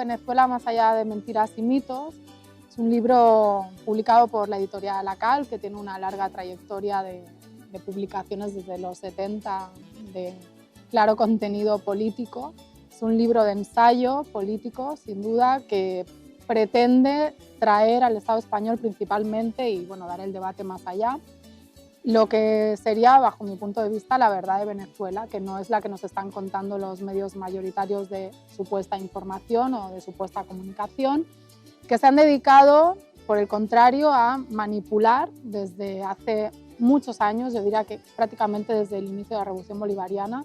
Venezuela más allá de mentiras y mitos. Es un libro publicado por la editorial Lacal, que tiene una larga trayectoria de publicaciones desde los 70 de claro contenido político. Es un libro de ensayo político, sin duda, que pretende traer al Estado español principalmente y bueno, dar el debate más allá. Lo que sería, bajo mi punto de vista, la verdad de Venezuela, que no es la que nos están contando los medios mayoritarios de supuesta información o de supuesta comunicación, que se han dedicado, por el contrario, a manipular desde hace muchos años, yo diría que prácticamente desde el inicio de la Revolución Bolivariana,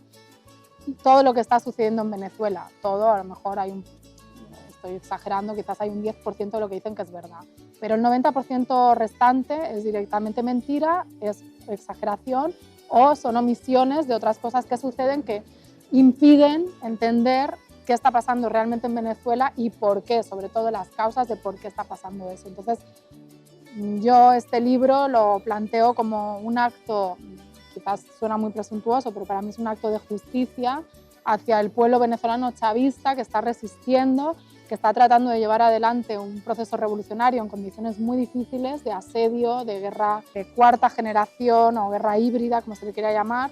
todo lo que está sucediendo en Venezuela. Todo, a lo mejor estoy exagerando, quizás hay un 10% de lo que dicen que es verdad, pero el 90% restante es directamente mentira, es exageración o son omisiones de otras cosas que suceden que impiden entender qué está pasando realmente en Venezuela y por qué, sobre todo las causas de por qué está pasando eso. Entonces, yo este libro lo planteo como un acto, quizás suena muy presuntuoso, pero para mí es un acto de justicia hacia el pueblo venezolano chavista que está resistiendo, que está tratando de llevar adelante un proceso revolucionario en condiciones muy difíciles, de asedio, de guerra de cuarta generación o guerra híbrida, como se le quiera llamar,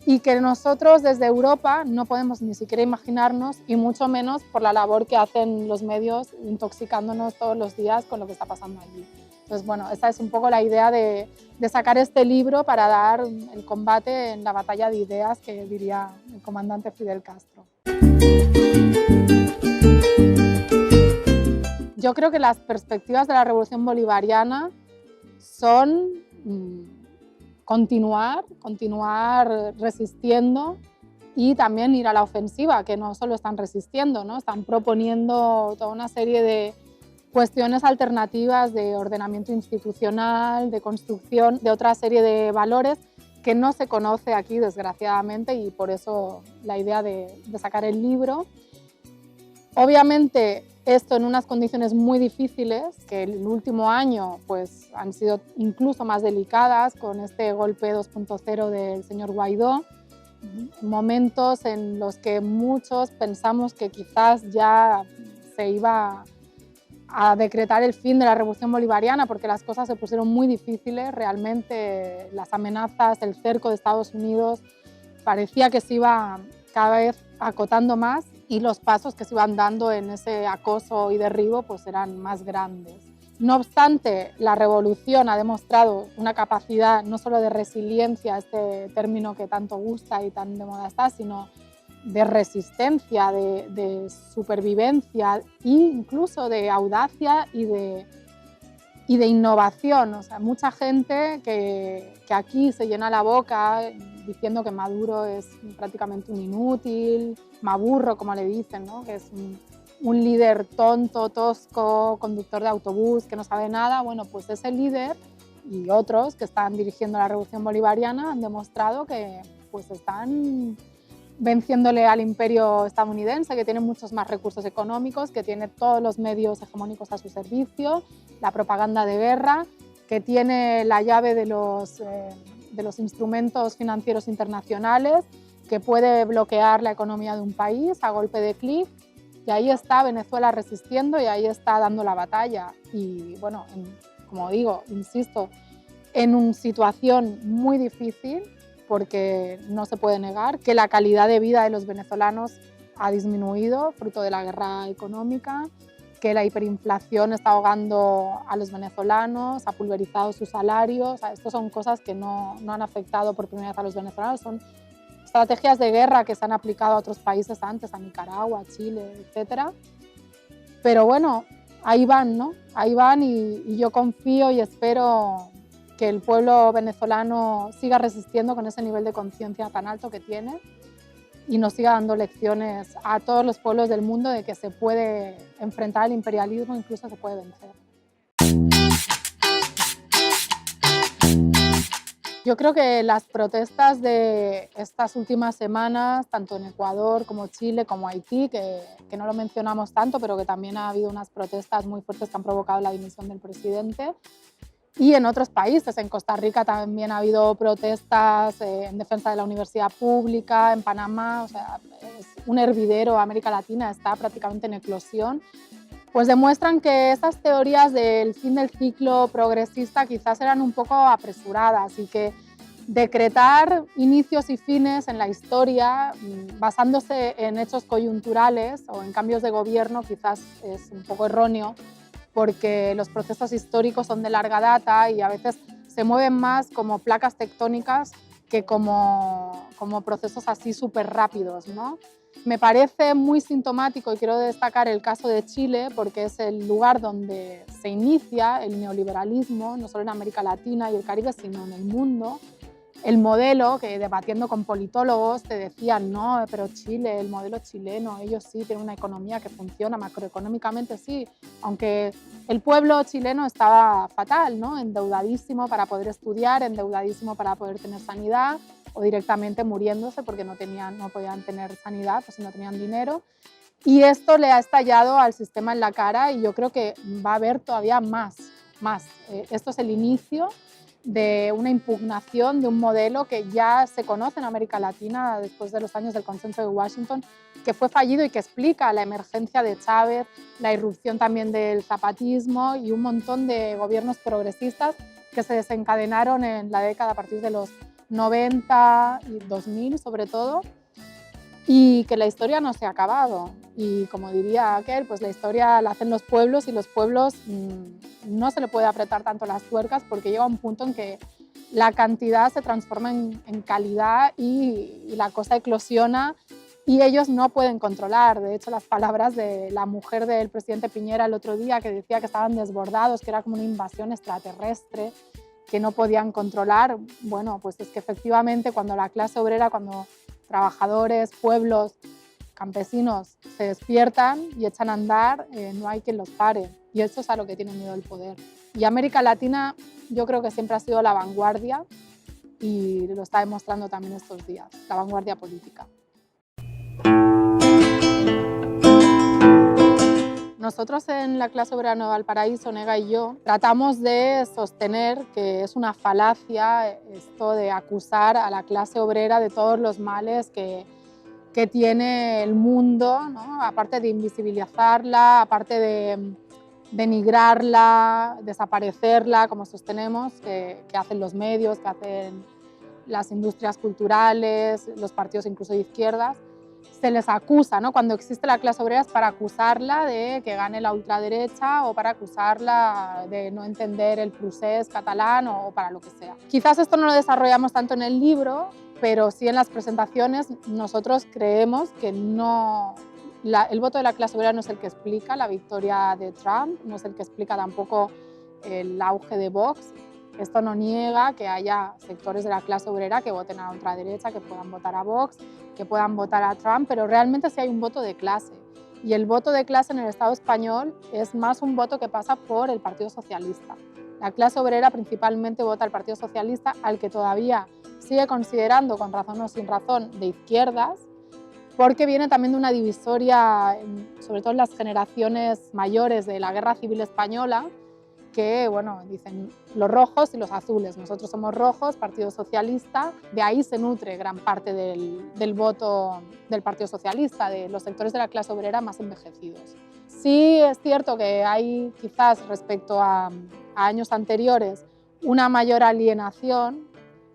y que nosotros desde Europa no podemos ni siquiera imaginarnos, y mucho menos por la labor que hacen los medios intoxicándonos todos los días con lo que está pasando allí. Entonces, bueno, esta es un poco la idea de sacar este libro para dar el combate en la batalla de ideas que diría el comandante Fidel Castro. Yo creo que las perspectivas de la Revolución Bolivariana son continuar resistiendo y también ir a la ofensiva, que no solo están resistiendo, ¿no? Están proponiendo toda una serie de cuestiones alternativas de ordenamiento institucional, de construcción, de otra serie de valores que no se conoce aquí, desgraciadamente, y por eso la idea de sacar el libro. Obviamente, esto en unas condiciones muy difíciles, que el último año pues, han sido incluso más delicadas con este golpe 2.0 del señor Guaidó, momentos en los que muchos pensamos que quizás ya se iba a decretar el fin de la Revolución Bolivariana porque las cosas se pusieron muy difíciles, realmente las amenazas, el cerco de Estados Unidos parecía que se iba cada vez acotando más y los pasos que se iban dando en ese acoso y derribo pues eran más grandes. No obstante, la revolución ha demostrado una capacidad no solo de resiliencia, este término que tanto gusta y tan de moda está, sino de resistencia, de supervivencia e incluso de audacia y de innovación. O sea, mucha gente que aquí se llena la boca diciendo que Maduro es prácticamente un inútil, maburro, como le dicen, ¿no? Que es un líder tonto, tosco, conductor de autobús, que no sabe nada. Bueno, pues ese líder y otros que están dirigiendo la Revolución Bolivariana han demostrado que pues, están venciéndole al imperio estadounidense, que tiene muchos más recursos económicos, que tiene todos los medios hegemónicos a su servicio, la propaganda de guerra, que tiene la llave de los instrumentos financieros internacionales, que puede bloquear la economía de un país a golpe de clic. Y ahí está Venezuela resistiendo y ahí está dando la batalla. Y bueno, como digo, insisto, en una situación muy difícil, porque no se puede negar que la calidad de vida de los venezolanos ha disminuido fruto de la guerra económica, que la hiperinflación está ahogando a los venezolanos, ha pulverizado sus salarios. O sea, estas son cosas que no han afectado por primera vez a los venezolanos, son estrategias de guerra que se han aplicado a otros países antes, a Nicaragua, Chile, etc. Pero bueno, ahí van, ¿no? Ahí van y yo confío y espero que el pueblo venezolano siga resistiendo con ese nivel de conciencia tan alto que tiene y nos siga dando lecciones a todos los pueblos del mundo de que se puede enfrentar al imperialismo, incluso se puede vencer. Yo creo que las protestas de estas últimas semanas, tanto en Ecuador como Chile como Haití, que no lo mencionamos tanto, pero que también ha habido unas protestas muy fuertes que han provocado la dimisión del presidente, y en otros países, en Costa Rica también ha habido protestas en defensa de la universidad pública, en Panamá. O sea, es un hervidero, América Latina está prácticamente en eclosión, pues demuestran que estas teorías del fin del ciclo progresista quizás eran un poco apresuradas y que decretar inicios y fines en la historia basándose en hechos coyunturales o en cambios de gobierno quizás es un poco erróneo, porque los procesos históricos son de larga data y a veces se mueven más como placas tectónicas que como procesos así súper rápidos, ¿no? Me parece muy sintomático y quiero destacar el caso de Chile porque es el lugar donde se inicia el neoliberalismo, no solo en América Latina y el Caribe, sino en el mundo. El modelo, que debatiendo con politólogos te decían, no, pero Chile, el modelo chileno, ellos sí tienen una economía que funciona, macroeconómicamente sí, aunque el pueblo chileno estaba fatal, ¿no? Endeudadísimo para poder estudiar, endeudadísimo para poder tener sanidad o directamente muriéndose porque no podían tener sanidad, pues si no tenían dinero. Y esto le ha estallado al sistema en la cara y yo creo que va a haber todavía más. Esto es el inicio de una impugnación de un modelo que ya se conoce en América Latina después de los años del Consenso de Washington, que fue fallido y que explica la emergencia de Chávez, la irrupción también del zapatismo y un montón de gobiernos progresistas que se desencadenaron en la década a partir de los 90 y 2000 sobre todo, y que la historia no se ha acabado. Y como diría aquel, pues la historia la hacen los pueblos y los pueblos no se le puede apretar tanto las tuercas porque llega un punto en que la cantidad se transforma en calidad y la cosa eclosiona y ellos no pueden controlar. De hecho, las palabras de la mujer del presidente Piñera el otro día que decía que estaban desbordados, que era como una invasión extraterrestre, que no podían controlar, bueno, pues es que efectivamente cuando la clase obrera, cuando trabajadores, pueblos, campesinos se despiertan y echan a andar, no hay quien los pare. Y eso es a lo que tiene miedo el poder. Y América Latina yo creo que siempre ha sido la vanguardia y lo está demostrando también estos días, la vanguardia política. Nosotros en la clase obrera de Valparaíso, Nega y yo, tratamos de sostener que es una falacia esto de acusar a la clase obrera de todos los males que tiene el mundo, ¿no? Aparte de invisibilizarla, aparte de denigrarla, desaparecerla, como sostenemos, que hacen los medios, que hacen las industrias culturales, los partidos incluso de izquierdas. Se les acusa, ¿no? Cuando existe la clase obrera es para acusarla de que gane la ultraderecha o para acusarla de no entender el procés catalán o para lo que sea. Quizás esto no lo desarrollamos tanto en el libro, pero sí en las presentaciones nosotros creemos que el voto de la clase obrera no es el que explica la victoria de Trump, no es el que explica tampoco el auge de Vox. Esto no niega que haya sectores de la clase obrera que voten a la ultraderecha, que puedan votar a Vox, que puedan votar a Trump, pero realmente sí hay un voto de clase. Y el voto de clase en el Estado español es más un voto que pasa por el Partido Socialista. La clase obrera principalmente vota al Partido Socialista, al que todavía sigue considerando, con razón o sin razón, de izquierdas, porque viene también de una divisoria, sobre todo en las generaciones mayores de la Guerra Civil Española, que, bueno, dicen los rojos y los azules. Nosotros somos rojos, Partido Socialista, de ahí se nutre gran parte del voto del Partido Socialista, de los sectores de la clase obrera más envejecidos. Sí es cierto que hay quizás respecto a años anteriores una mayor alienación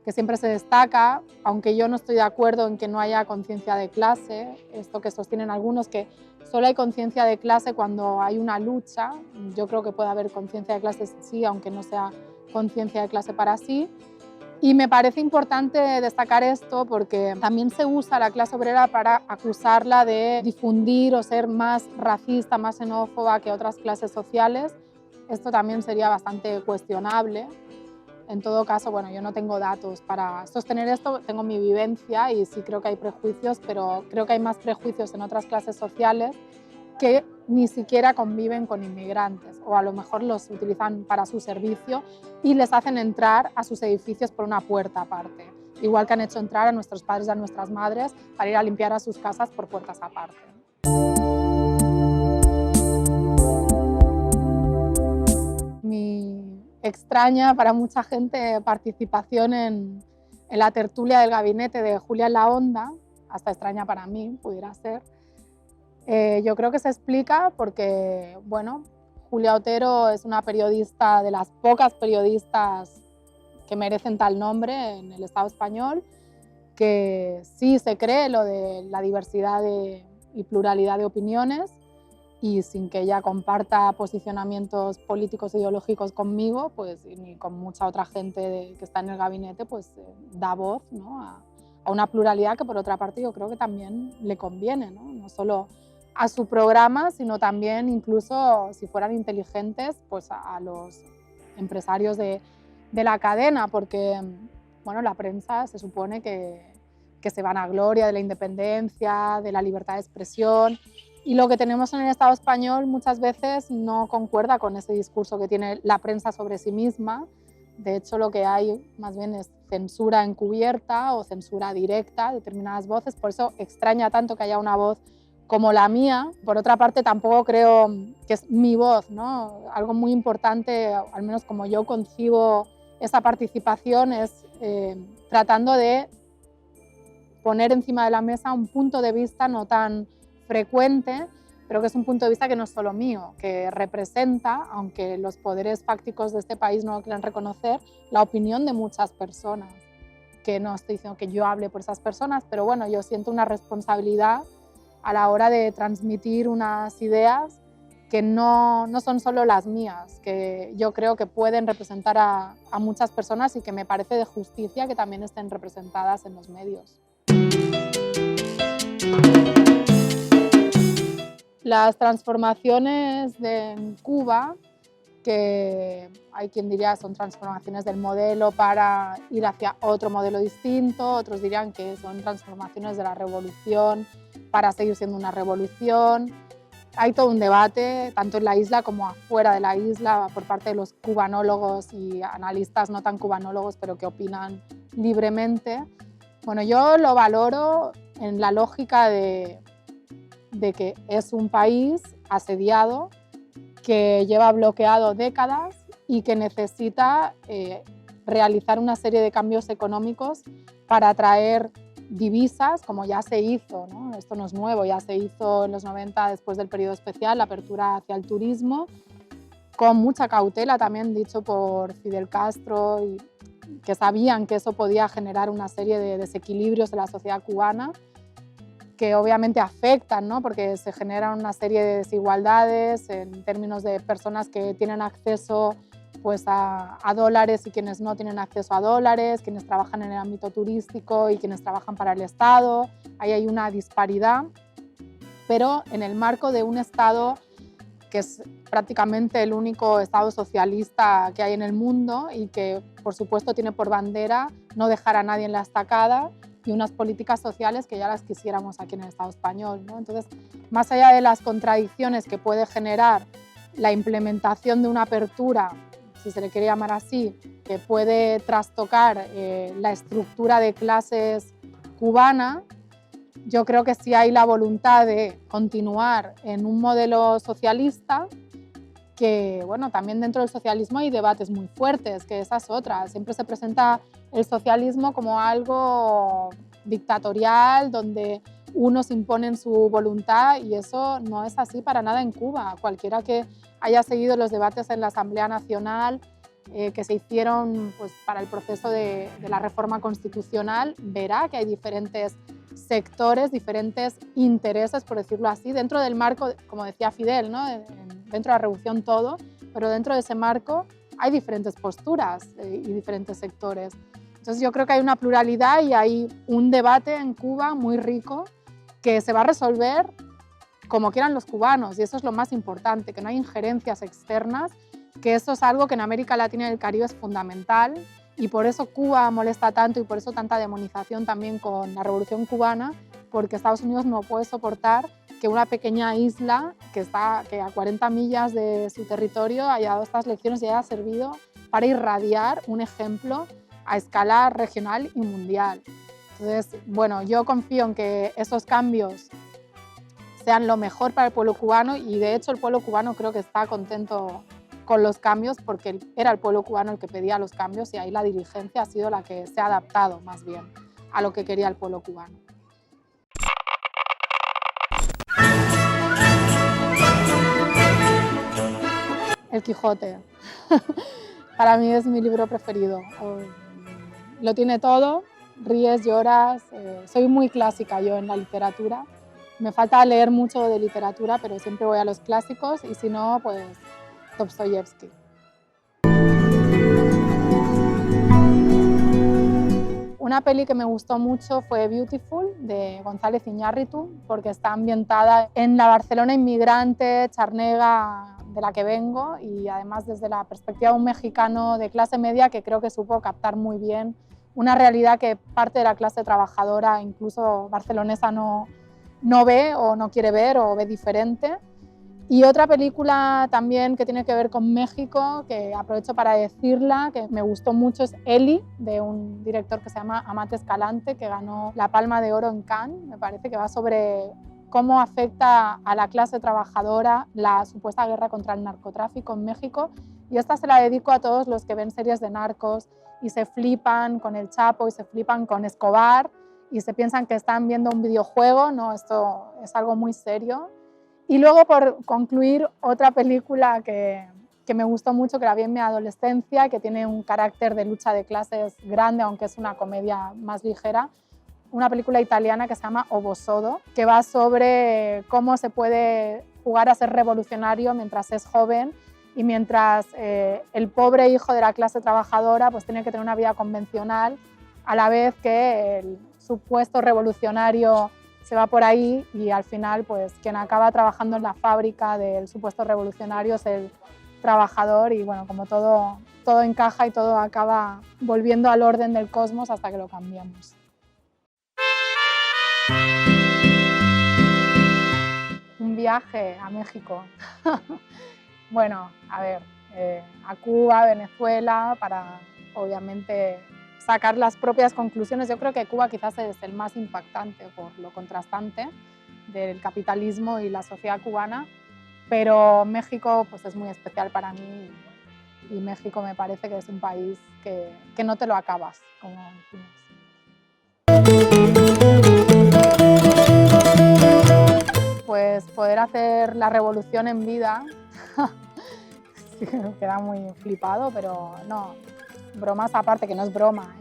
que siempre se destaca, aunque yo no estoy de acuerdo en que no haya conciencia de clase, esto que sostienen algunos, que solo hay conciencia de clase cuando hay una lucha. Yo creo que puede haber conciencia de clase sí, aunque no sea conciencia de clase para sí. Y me parece importante destacar esto porque también se usa la clase obrera para acusarla de difundir o ser más racista, más xenófoba que otras clases sociales. Esto también sería bastante cuestionable. En todo caso, bueno, yo no tengo datos para sostener esto, tengo mi vivencia y sí creo que hay prejuicios, pero creo que hay más prejuicios en otras clases sociales que ni siquiera conviven con inmigrantes o a lo mejor los utilizan para su servicio y les hacen entrar a sus edificios por una puerta aparte, igual que han hecho entrar a nuestros padres y a nuestras madres para ir a limpiar a sus casas por puertas aparte. Mi extraña para mucha gente participación en la tertulia del gabinete de Julia en la Onda hasta extraña para mí, pudiera ser. Yo creo que se explica porque, bueno, Julia Otero es una periodista de las pocas periodistas que merecen tal nombre en el Estado español, que sí se cree lo de la diversidad y pluralidad de opiniones, y sin que ella comparta posicionamientos políticos e ideológicos conmigo, pues, ni con mucha otra gente que está en el gabinete, pues da voz, ¿no?, a una pluralidad que por otra parte yo creo que también le conviene, ¿no? No solo a su programa, sino también incluso si fueran inteligentes, pues a los empresarios de la cadena, porque bueno, la prensa se supone que se vanagloria de la independencia, de la libertad de expresión, y lo que tenemos en el Estado español muchas veces no concuerda con ese discurso que tiene la prensa sobre sí misma. De hecho, lo que hay más bien es censura encubierta o censura directa de determinadas voces, por eso extraña tanto que haya una voz como la mía. Por otra parte, tampoco creo que es mi voz, ¿no? Algo muy importante, al menos como yo concibo esa participación, es tratando de poner encima de la mesa un punto de vista no tan frecuente, pero que es un punto de vista que no es solo mío, que representa, aunque los poderes fácticos de este país no lo quieran reconocer, la opinión de muchas personas. Que no estoy diciendo que yo hable por esas personas, pero bueno, yo siento una responsabilidad a la hora de transmitir unas ideas que no son solo las mías, que yo creo que pueden representar a muchas personas y que me parece de justicia que también estén representadas en los medios. Las transformaciones en Cuba, que hay quien diría son transformaciones del modelo para ir hacia otro modelo distinto, otros dirían que son transformaciones de la revolución para seguir siendo una revolución. Hay todo un debate, tanto en la isla como afuera de la isla, por parte de los cubanólogos y analistas no tan cubanólogos, pero que opinan libremente. Bueno, yo lo valoro en la lógica de que es un país asediado, que lleva bloqueado décadas y que necesita realizar una serie de cambios económicos para atraer divisas, como ya se hizo, ¿no? Esto no es nuevo, ya se hizo en los 90 después del periodo especial, la apertura hacia el turismo, con mucha cautela también, dicho por Fidel Castro, y que sabían que eso podía generar una serie de desequilibrios en la sociedad cubana, que obviamente afectan, ¿no? Porque se generan una serie de desigualdades en términos de personas que tienen acceso pues, a dólares y quienes no tienen acceso a dólares, quienes trabajan en el ámbito turístico y quienes trabajan para el Estado. Ahí hay una disparidad, pero en el marco de un Estado que es prácticamente el único Estado socialista que hay en el mundo y que, por supuesto, tiene por bandera no dejar a nadie en la estacada, y unas políticas sociales que ya las quisiéramos aquí en el Estado español, ¿no? Entonces, más allá de las contradicciones que puede generar la implementación de una apertura, si se le quiere llamar así, que puede trastocar la estructura de clases cubana, yo creo que sí hay la voluntad de continuar en un modelo socialista, que bueno, también dentro del socialismo hay debates muy fuertes, que esa es otra. Siempre se presenta el socialismo como algo dictatorial, donde unos imponen su voluntad, y eso no es así para nada en Cuba. Cualquiera que haya seguido los debates en la Asamblea Nacional que se hicieron pues, para el proceso de la reforma constitucional, verá que hay diferentes sectores, diferentes intereses, por decirlo así, dentro del marco, como decía Fidel, ¿no? Dentro de la revolución todo, pero dentro de ese marco hay diferentes posturas y diferentes sectores. Entonces yo creo que hay una pluralidad y hay un debate en Cuba muy rico que se va a resolver como quieran los cubanos, y eso es lo más importante, que no hay injerencias externas, que eso es algo que en América Latina y el Caribe es fundamental, y por eso Cuba molesta tanto y por eso tanta demonización también con la Revolución Cubana, porque Estados Unidos no puede soportar que una pequeña isla que a 40 millas de su territorio haya dado estas lecciones y haya servido para irradiar un ejemplo a escala regional y mundial. Entonces, bueno, yo confío en que esos cambios sean lo mejor para el pueblo cubano, y de hecho el pueblo cubano creo que está contento con los cambios, porque era el pueblo cubano el que pedía los cambios, y ahí la dirigencia ha sido la que se ha adaptado más bien a lo que quería el pueblo cubano. El Quijote. Para mí es mi libro preferido. Lo tiene todo, ríes, lloras. Soy muy clásica yo en la literatura. Me falta leer mucho de literatura, pero siempre voy a los clásicos y si no, pues Dostoyevsky. Una peli que me gustó mucho fue Beautiful, de González Iñárritu, porque está ambientada en la Barcelona inmigrante, charnega, de la que vengo, y además desde la perspectiva de un mexicano de clase media que creo que supo captar muy bien una realidad que parte de la clase trabajadora, incluso barcelonesa, no ve o no quiere ver o ve diferente. Y otra película también que tiene que ver con México, que aprovecho para decirla, que me gustó mucho, es Eli, de un director que se llama Amat Escalante, que ganó la Palma de Oro en Cannes. Me parece que va sobre cómo afecta a la clase trabajadora la supuesta guerra contra el narcotráfico en México. Y esta se la dedico a todos los que ven series de narcos y se flipan con El Chapo y se flipan con Escobar y se piensan que están viendo un videojuego. No, esto es algo muy serio. Y luego, por concluir, otra película que me gustó mucho, que la vi en mi adolescencia, que tiene un carácter de lucha de clases grande, aunque es una comedia más ligera, una película italiana que se llama Obosodo, que va sobre cómo se puede jugar a ser revolucionario mientras es joven y mientras el pobre hijo de la clase trabajadora pues tiene que tener una vida convencional, a la vez que el supuesto revolucionario se va por ahí y al final pues quien acaba trabajando en la fábrica del supuesto revolucionario es el trabajador y bueno, como todo encaja y todo acaba volviendo al orden del cosmos hasta que lo cambiamos. Un viaje a México. Bueno, a ver, a Cuba, Venezuela, para obviamente sacar las propias conclusiones. Yo creo que Cuba quizás es el más impactante por lo contrastante del capitalismo y la sociedad cubana, pero México pues, es muy especial para mí y México me parece que es un país que no te lo acabas, como decimos. Pues poder hacer la revolución en vida, sí, me queda muy flipado, pero no, bromas aparte, que no es broma,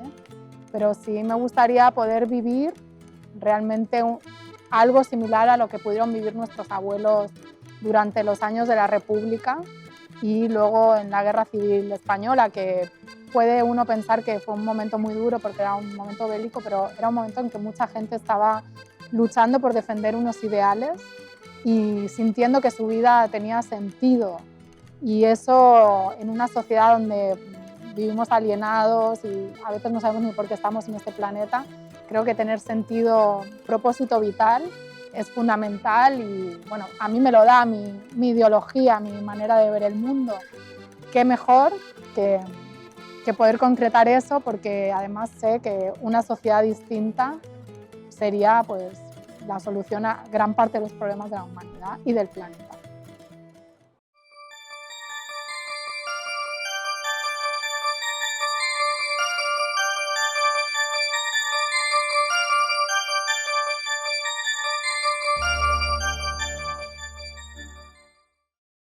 pero sí me gustaría poder vivir realmente algo similar a lo que pudieron vivir nuestros abuelos durante los años de la República y luego en la Guerra Civil Española, que puede uno pensar que fue un momento muy duro porque era un momento bélico, pero era un momento en que mucha gente estaba luchando por defender unos ideales y sintiendo que su vida tenía sentido. Y eso en una sociedad donde vivimos alienados y a veces no sabemos ni por qué estamos en este planeta, creo que tener sentido, propósito vital es fundamental y bueno, a mí me lo da mi ideología, mi manera de ver el mundo. Qué mejor que poder concretar eso, porque además sé que una sociedad distinta sería pues, la solución a gran parte de los problemas de la humanidad y del planeta.